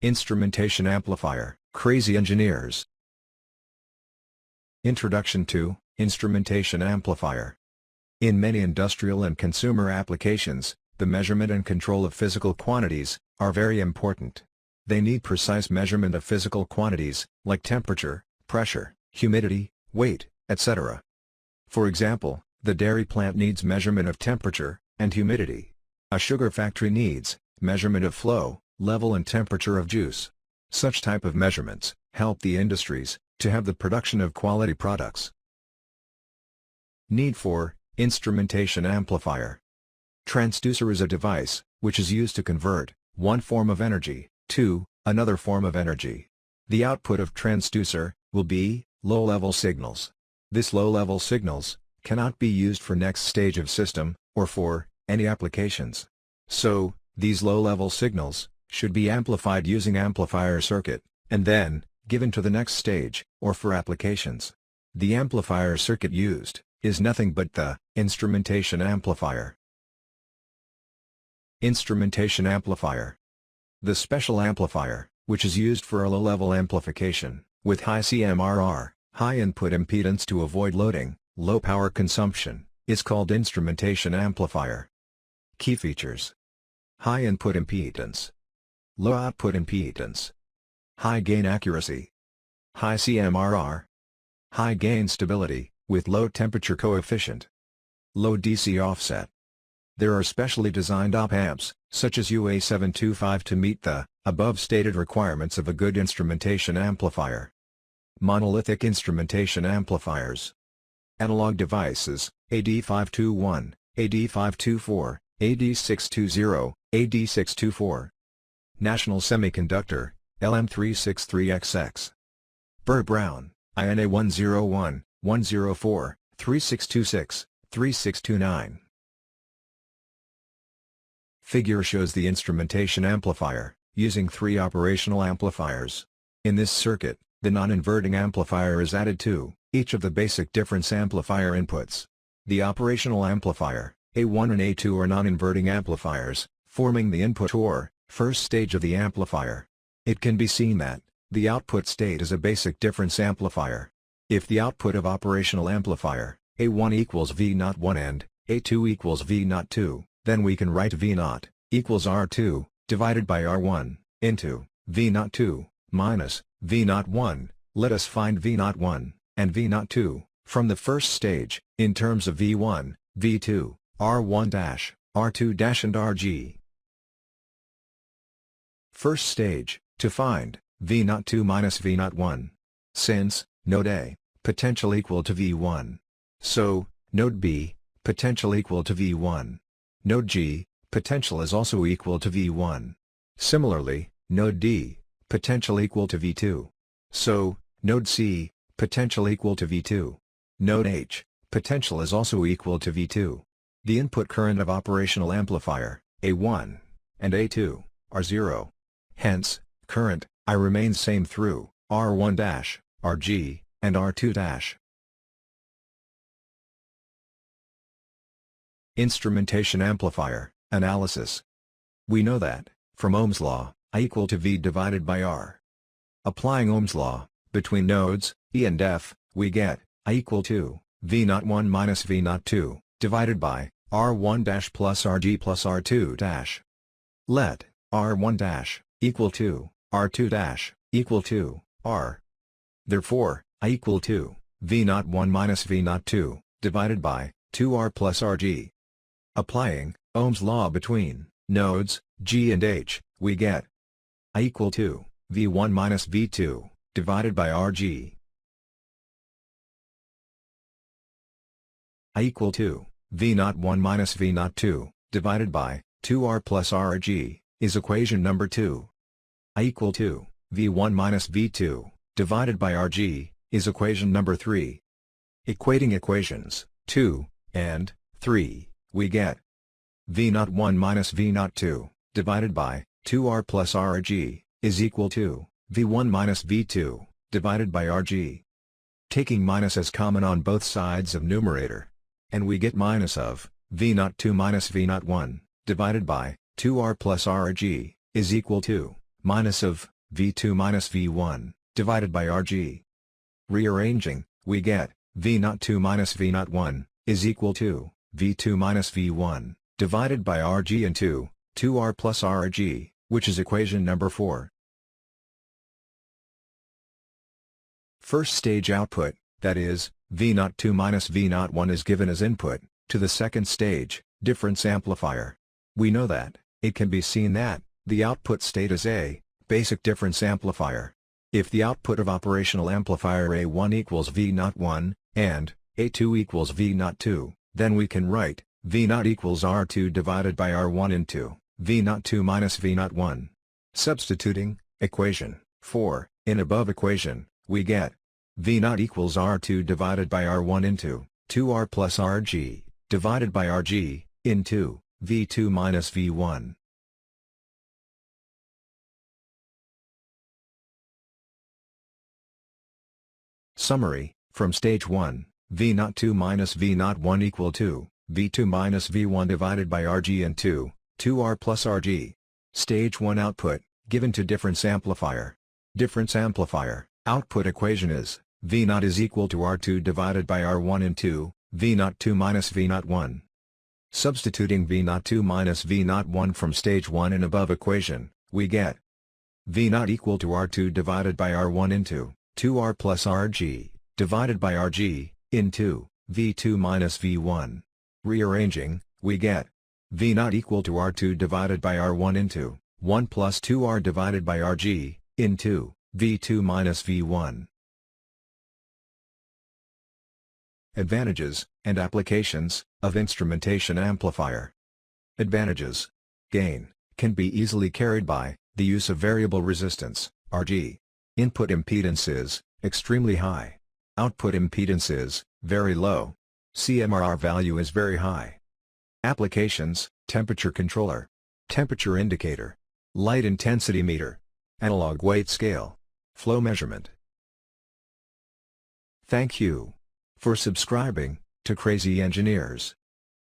Instrumentation amplifier, crazy engineers. Introduction to Instrumentation amplifier. In many industrial and consumer applications, the measurement and control of physical quantities are very important. They need precise measurement of physical quantities, like temperature, pressure, humidity, weight, etc. For example, the dairy plant needs measurement of temperature and humidity. A sugar factory needs measurement of flow, level and temperature of juice. Such type of measurements help the industries to have the production of quality products. Need for Instrumentation amplifier. Transducer is a device which is used to convert one form of energy to another form of energy. The output of transducer will be low-level signals. This low-level signals cannot be used for next stage of system or for any applications. So, these low-level signals should be amplified using amplifier circuit, and then given to the next stage or for applications. The amplifier circuit used is nothing but the instrumentation amplifier. Instrumentation amplifier. The special amplifier, which is used for a low-level amplification, with high CMRR, high input impedance to avoid loading, low power consumption, is called instrumentation amplifier. Key features: high input impedance, low output impedance, high gain accuracy, high CMRR, high gain stability, with low temperature coefficient, low DC offset. There are specially designed op-amps, such as UA725 to meet the above stated requirements of a good instrumentation amplifier. Monolithic instrumentation amplifiers. Analog devices, AD521, AD524, AD620, AD624. National Semiconductor, LM363XX. Burr Brown, INA 101, 104, 3626, 3629. Figure shows the instrumentation amplifier, using 3 operational amplifiers. In this circuit, the non-inverting amplifier is added to each of the basic difference amplifier inputs. The operational amplifier, A1 and A2 are non-inverting amplifiers, forming the input or first stage of the amplifier. It can be seen that the output state is a basic difference amplifier. If the output of operational amplifier, A1 equals V01 and A2 equals V02, then we can write V0 equals R2, divided by R1, into V02, minus V01. Let us find V01, and V02, from the first stage, in terms of V1, V2, R1-, R2- and Rg. First stage, to find V02 minus V01. Since, node A, potential equal to V1. So, node B, potential equal to V1. Node G, potential is also equal to V1. Similarly, node D, potential equal to V2. So, node C, potential equal to V2. Node H, potential is also equal to V2. The input current of operational amplifier, A1, and A2, are 0. Hence, current, I remains same through, R1-, Rg, and R2-. Instrumentation amplifier, analysis. We know that, from Ohm's law, I equal to V divided by R. Applying Ohm's law, between nodes, E and F, we get, I equal to, V01 minus V02, divided by, R1- plus Rg plus R2-. Let, R1- equal to, R2- equal to, R. Therefore, I equal to, V01 minus V02, divided by, 2R plus Rg. Applying Ohm's law between nodes, G and H, we get, I equal to, V1 minus V2, divided by Rg. I equal to, V01 minus V02, divided by, 2R plus Rg, is equation number 2. I equal to, V1 minus V2, divided by Rg, is equation number 3. Equating equations 2 and 3, we get V01 minus V02, divided by 2R plus Rg, is equal to V1 minus V2, divided by Rg. Taking minus as common on both sides of numerator, and we get minus of V02 minus V01, divided by 2R plus Rg, is equal to minus of V2 minus V1, divided by Rg. Rearranging, we get V02 minus V01 is equal to V2 minus V1, divided by Rg into 2R plus Rg, which is equation number 4. First stage output, that is, V02 minus V01 is given as input to the second stage, difference amplifier. We know that, it can be seen that, the output state is a basic difference amplifier. If the output of operational amplifier A1 equals V01, and A2 equals V02, then we can write V0 equals R2 divided by R1 into V02 minus V01. Substituting equation 4 in above equation, we get V0 equals R2 divided by R1 into 2R plus Rg, divided by Rg, into V2 minus V1. Summary, from stage 1, V02 minus V01 equal to V2 minus V1 divided by Rg into 2R plus Rg. Stage 1 output, given to difference amplifier. Difference amplifier, output equation is V0 is equal to R2 divided by R1 into V02 minus V01. Substituting V02 minus V01 from stage 1 in above equation, we get V0 equal to R2 divided by R1 into 2R plus Rg, divided by Rg, into V2 minus V1. Rearranging, we get V0 equal to R2 divided by R1 into 1 plus 2R divided by Rg, into V2 minus V1. Advantages and applications of instrumentation amplifier. Advantages. Gain can be easily carried by the use of variable resistance, Rg. Input impedance is extremely high. Output impedance is very low. CMRR value is very high. Applications: temperature controller, temperature indicator, light intensity meter, analog weight scale, flow measurement. Thank you for subscribing to Crazy Engineers.